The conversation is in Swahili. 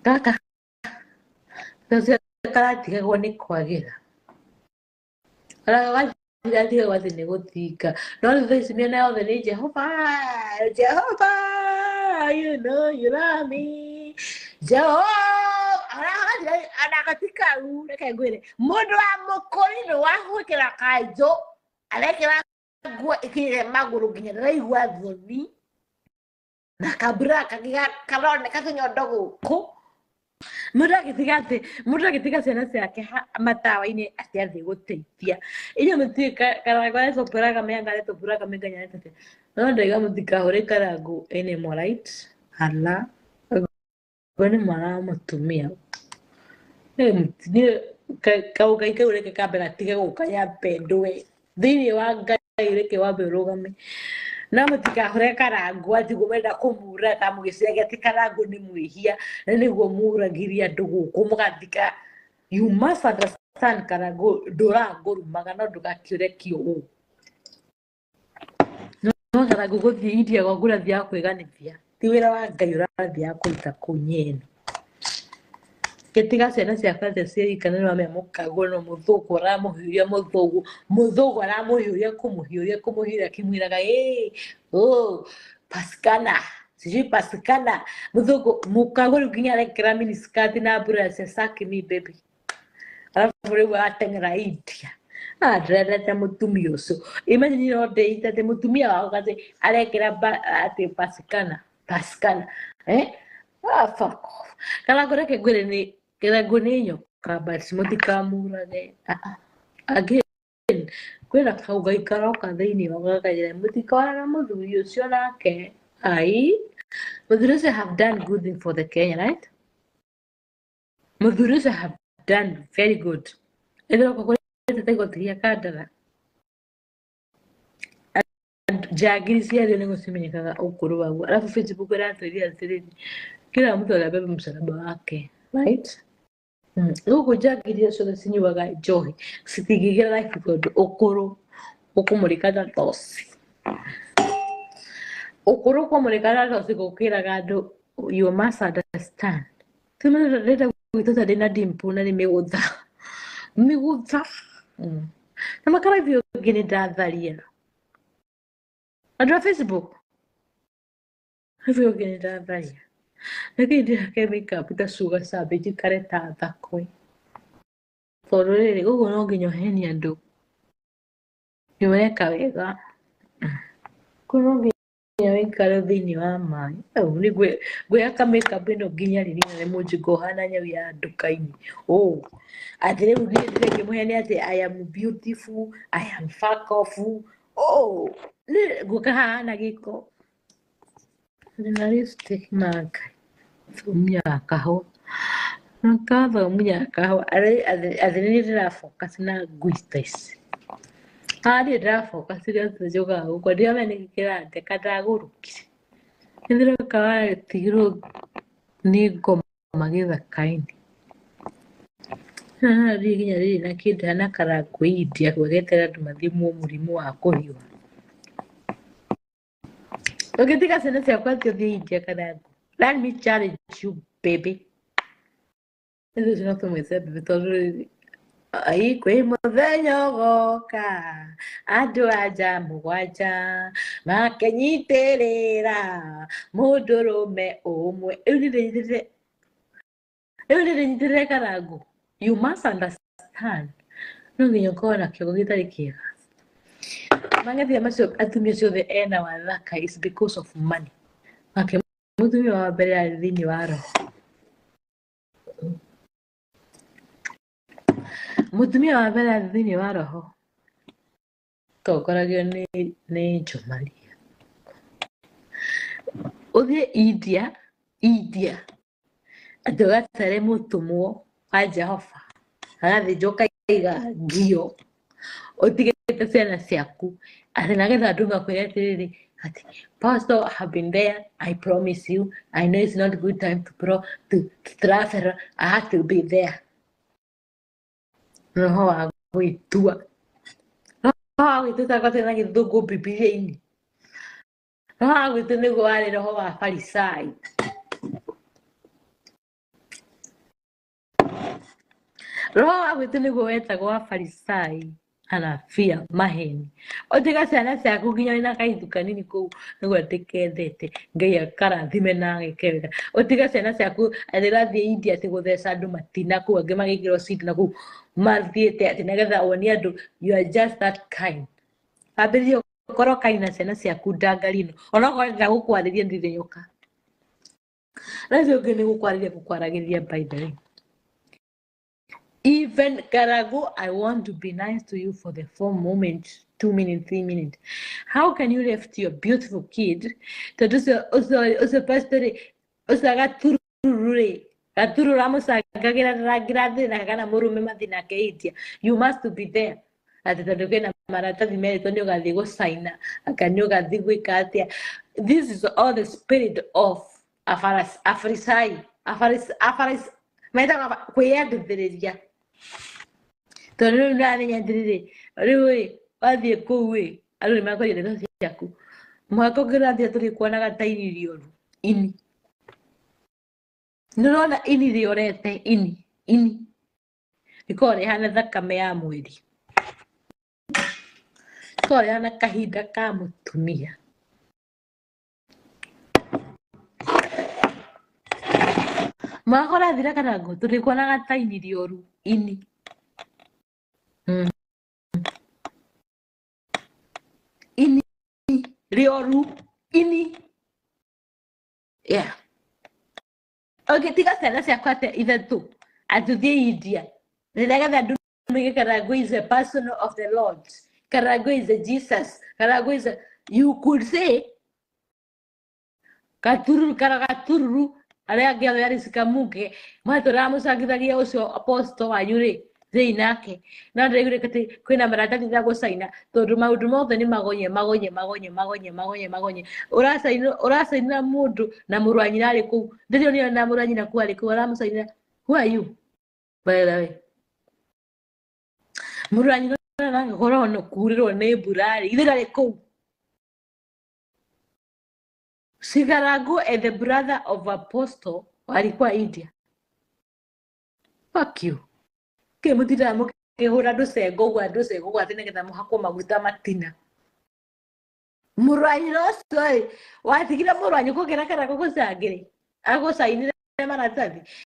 Gaka Kazi karatiga ni kwagira ara tiratiga wathi ni guthika no this miena yothe ni Jehovah you know you love me Jehovah anakatika reke ngwire mundu wa mukuri no wahukira kanjo arekira gwa ikire maguru nginya raigwa thoni na kabra kagiga karone kakinyondo guku Muda kitiga ciana ciake matawa-inĩ atiathiĩ gũteithia inyuĩ mũtiĩ karagwa tũpũraga mĩanga tũpũraga mĩnganya tete no ndaiga mũtikahũre karangu ene right hala bone mwana mũtumia nĩ kauga ikaureke kambe gatige gũkaya pendwe thĩinĩ wa Ngai reke wambe ũrũgame na mũtikahũre karangu ati gũmenda kũmura ta mũgĩciage ati karangu nĩ mwĩhia na nĩguo mũragiria andũ gũkũ mũgathika you must understand karangu ndũrangũrumaga no ndũgakĩũre kĩũũ no karangu gũthiĩ India gwaku ũrathiaga kwĩganithia ti wĩra wa Ngai ũrathiaga kũruta kũu Nyene gĩtiga ciana ciakwa ciĩikane no mũkaguo no mũthũngũ ũramũhiũria mũthũngũ aramũhiũria kũmũhiũria akĩmwĩraga Paskana sijui Paskana mũthũngũ mũkaguo rĩu nginya arekĩra miniskirt na burasa suck me baby alafu rĩu ateng'era India ndĩrendete mũtumia ũcio imagine no ndĩite atĩ mũtumia wao atĩ arekĩra atĩ Paskana fuck off kana ngoreke ngwĩre nĩ Karangu nĩ nyoka but mũtikamurage again kwĩna kaugai karoka thĩinĩ wa gakagĩra mũtikaona mũthuri ũcio nake mũthuri ũcio have done good thing for the Kenya right mũthuri ũcio have done very good ĩthĩroka kũrĩte igotigia kandara njagiri ciario nĩ gũcimenyekaga ũkũrũ waguo alafu Facebook ĩratwĩria atĩrĩrĩ kila mtu anabeba msalaba wake right gũkũ njagiri ciothe cinyuaga njohi citingĩgera life tondũ ũkũrũ ũkũmũrĩka na toci ũkũrũ ũkũmũrĩka na toci gũkĩraga andũ you must understand tũmĩrĩte gwitũ tondũ na dimple na nĩ mĩgũtha na makaraibi ũngĩ nĩ ndatharia andũ a Facebook hivyo ũngĩ nĩ ndatharia lakini ndihake makeup tasuga sabe jikare ta thakwe forore gugu no nginya heni andu niweka wega kuno nginya wikare thini wa mai ni gwe aka makeup ino nginya ririna ne mujigo hana nyawi ya ndukaini atire rugire ngimuheni ati I am beautiful I am fuck off ni gukaha na giko na lipstick mark Thumia kahũa na kathomia kahũa athiĩ ndĩrafocus na ngwita ici harĩ ndĩrafocus rĩothe njogaga gũkũ ndiamenya nĩkĩ kĩrandeka ndagũrũkire nĩndĩroka watigirwo nĩ ngoma gĩthaka-inĩ thiĩ nginya rĩrĩ na kĩndũ hana Karangu India gwetera andũ mathimwo mũrimũ wa kũhiũha ũgĩtiga ciana ciakwa atĩ ũthiĩ India Karangu let me challenge you, baby. This is not my self, because I quit my venyoka. I do a jam, waja. Makeni terera. Modoro me omwe. Everything Karangu. You must understand. No, you go na kyo gitari kiga. Mangathi amaso atumia ciothe ena wathaka is because of money. Okay. Mũtumia wa mbere arĩ thĩinĩ wa roho mũtumia wa mbere arĩ thĩinĩ wa roho tongoragio nĩ Njomaria ũthiĩ India atĩ ũgatare mũtũmwo wa Jehova agathĩnjwo kaiga ngio ũtigĩte ciana ciaku atĩ nagetha andũ makwĩre atĩrĩrĩ Pastor, I have been there. I promise you. I know it's not a good time to travel. I have to be there. Roho wa gwitua. Roho wa gwitua takatena githungu Bibilia-inĩ. Roho wa gwitua nĩguo warĩ roho wa Farisai. roho wa gwitu niguo wetagwo wa Farisai anafia maheni otiga ciana ciaku nginya na kaithu kanini kuu niguo tikendete ngai akarathime na agikega otiga ciana ciaku athirathie India ati gutheca andu matina kuu angi magikirwo cindano kuu mathiete ati nigetha wonie andu you are just that kind ambiririe korwo kaina ciana ciaku ndangarino onokorwo ndira gukwariria ndirioka racio ngi ni gukwariria by the way. Even Karago, I want to be nice to you for the 4 moments, 2 minutes, 3 minutes. How can you left your beautiful kid to do so? Also, pastor, also you must be there. This is all the spirit of Afarisai. Tondu nani nyandirire riwe wathie kuu we andu nimakorire ndeto ciaku mwako ngirathie turi kuonaga ta ini rioru ini nirona ini riorete ini ikore hana thakame ya mwiri ikore hana kahinda ka mutumia mwako rathira Karago turi kuonaga ta ini rioru ini ini rioru ini yeah okay tiga ciana ciakwa ate ithatu atuthie India nigetha andu mege Karago is a person of the Lord. Karago is a Jesus. Karago is a, you could say Katururu aria angi othe aricika muge maturamucangithagia ucio apostle wanyu ri theinake na ndiraigire kati kwina maratathi ya gucaina tondu maundu mothe ni magonye uracaina mundu na muru wa nyina ari kuu ndirio ni na muru wa nyina ku ari kuu aramucaina. Who are you by the way? Muru wa nyina nanga korwo no kurirwo ni burari ithe ari kuu. Karago and the brother of apostle walikuwa India. Fuck you. Ke mutira mo ke hora ndusego gwa ati nigetha muhakwo maguta matina murwanyi rosoi watigire murwanyi kugira Karago gucangire agucainire maratathi